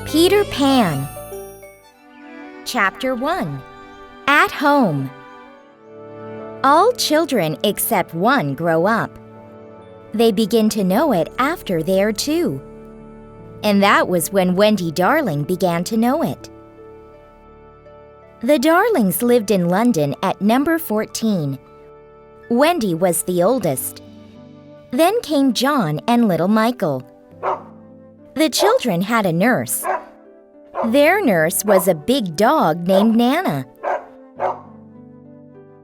Peter Pan. Chapter 1. At Home. All children except one grow up. They begin to know it after they are 2. And that was when Wendy Darling began to know it. The Darlings lived in London at number 14. Wendy was the oldest. Then came John and little Michael. The children had a nurse. Their nurse was a big dog named Nana.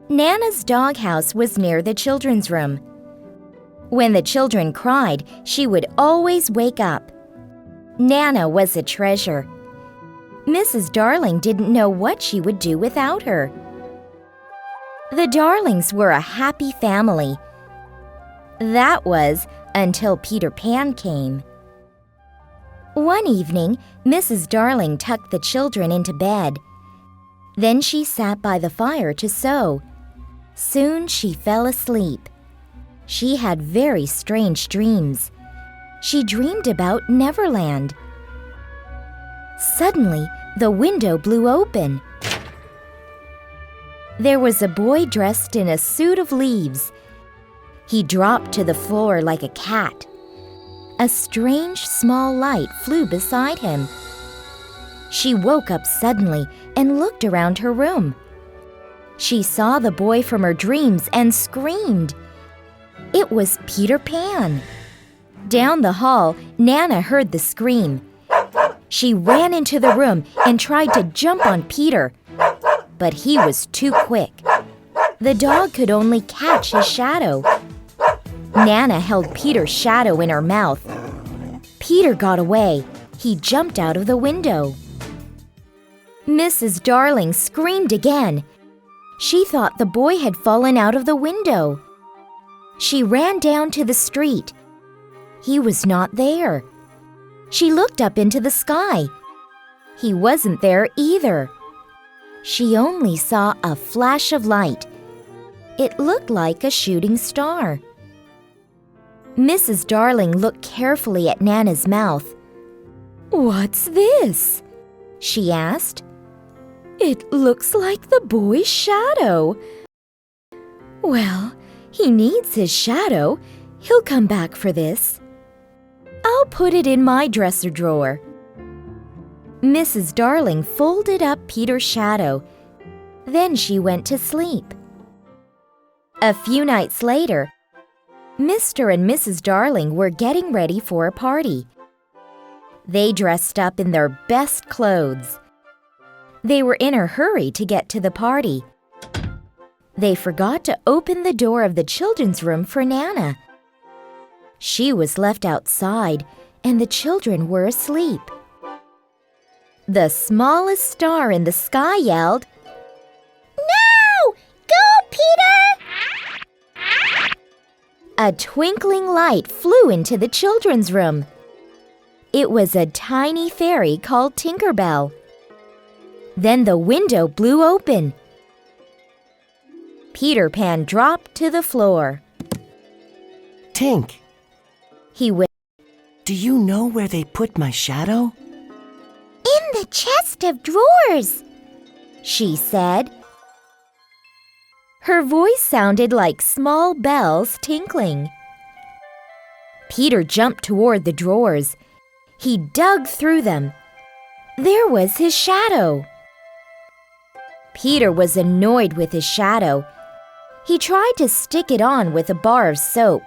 Nana's doghouse was near the children's room. When the children cried, she would always wake up. Nana was a treasure. Mrs. Darling didn't know what she would do without her. The Darlings were a happy family. That was until Peter Pan came. One evening, Mrs. Darling tucked the children into bed. Then she sat by the fire to sew. Soon she fell asleep. She had very strange dreams. She dreamed about Neverland. Suddenly, the window blew open. There was a boy dressed in a suit of leaves. He dropped to the floor like a cat. A strange small light flew beside him. She woke up suddenly and looked around her room. She saw the boy from her dreams and screamed. It was Peter Pan. Down the hall, Nana heard the scream. She ran into the room and tried to jump on Peter, but he was too quick. The dog could only catch his shadow. Nana held Peter's shadow in her mouth. Peter got away. He jumped out of the window. Mrs. Darling screamed again. She thought the boy had fallen out of the window. She ran down to the street. He was not there. She looked up into the sky. He wasn't there either. She only saw a flash of light. It looked like a shooting star. Mrs. Darling looked carefully at Nana's mouth. "What's this?" she asked. "It looks like the boy's shadow." "Well, he needs his shadow. He'll come back for this. I'll put it in my dresser drawer." Mrs. Darling folded up Peter's shadow. Then she went to sleep. A few nights later, Mr. and Mrs. Darling were getting ready for a party. They dressed up in their best clothes. They were in a hurry to get to the party. They forgot to open the door of the children's room for Nana. She was left outside, and the children were asleep. The smallest star in the sky yelled, "No! Go, Peter!" A twinkling light flew into the children's room. It was a tiny fairy called Tinker Bell. Then the window blew open. Peter Pan dropped to the floor. "Tink," He whispered, "do you know where they put my shadow?" "In the chest of drawers," she said. Her voice sounded like small bells tinkling. Peter jumped toward the drawers. He dug through them. There was his shadow. Peter was annoyed with his shadow. He tried to stick it on with a bar of soap.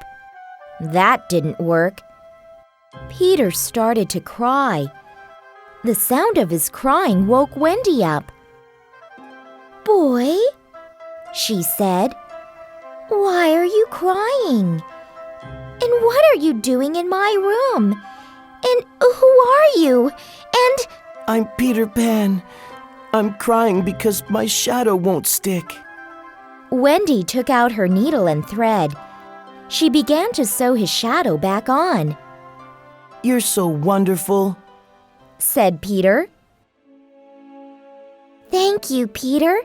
That didn't work. Peter started to cry. The sound of his crying woke Wendy up. "Boy," she said, "why are you crying? And what are you doing in my room? And who are you? And—" "I'm Peter Pan. I'm crying because my shadow won't stick." Wendy took out her needle and thread. She began to sew his shadow back on. "You're so wonderful," said Peter. "Thank you, Peter.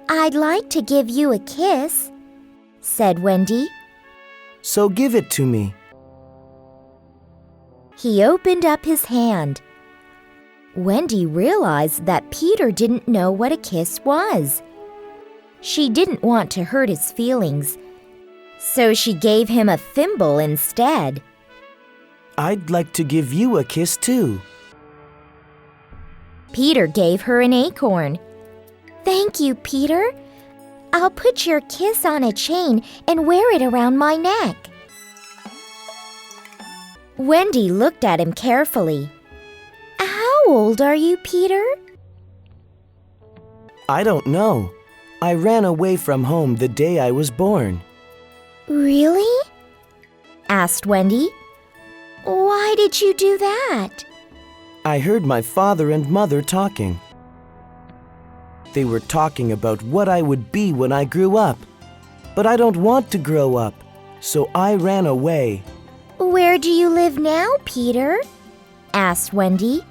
I'd like to give you a kiss," said Wendy. "So give it to me." He opened up his hand. Wendy realized that Peter didn't know what a kiss was. She didn't want to hurt his feelings, so she gave him a thimble instead. I'd like to give you a kiss too. Peter gave her an acorn. Thank you, Peter. I'll put your kiss on a chain and wear it around my neck. Wendy looked at him carefully. How old are you, Peter? I don't know. I ran away from home the day I was born. Really? Asked Wendy. Why did you do that? I heard my father and mother talking. They were talking about what I would be when I grew up. But I don't want to grow up, so I ran away. Where do you live now, Peter? Asked Wendy.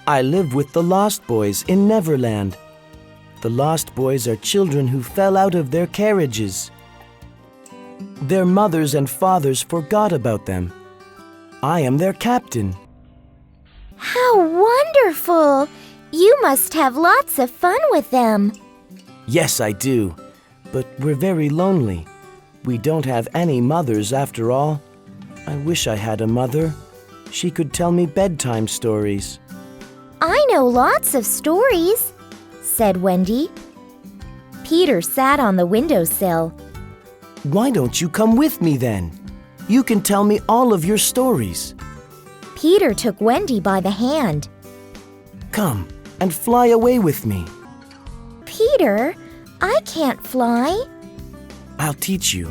I live with the Lost Boys in Neverland. The Lost Boys are children who fell out of their carriages. Their mothers and fathers forgot about them. I am their captain. How wonderful! You must have lots of fun with them. Yes, I do. But we're very lonely. We don't have any mothers after all. I wish I had a mother. She could tell me bedtime stories. I know lots of stories, said Wendy. Peter sat on the windowsill. Why don't you come with me then? You can tell me all of your stories. Peter took Wendy by the hand. Come and fly away with me. Peter, I can't fly. I'll teach you.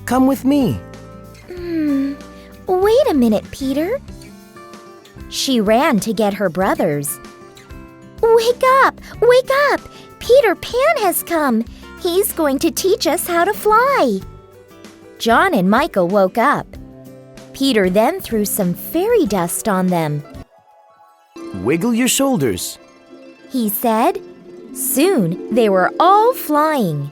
Come with me. Wait a minute, Peter. She ran to get her brothers. Wake up! Wake up! Peter Pan has come. He's going to teach us how to fly. John and Michael woke up. Peter then threw some fairy dust on them. Wiggle your shoulders, He said. Soon they were all flying.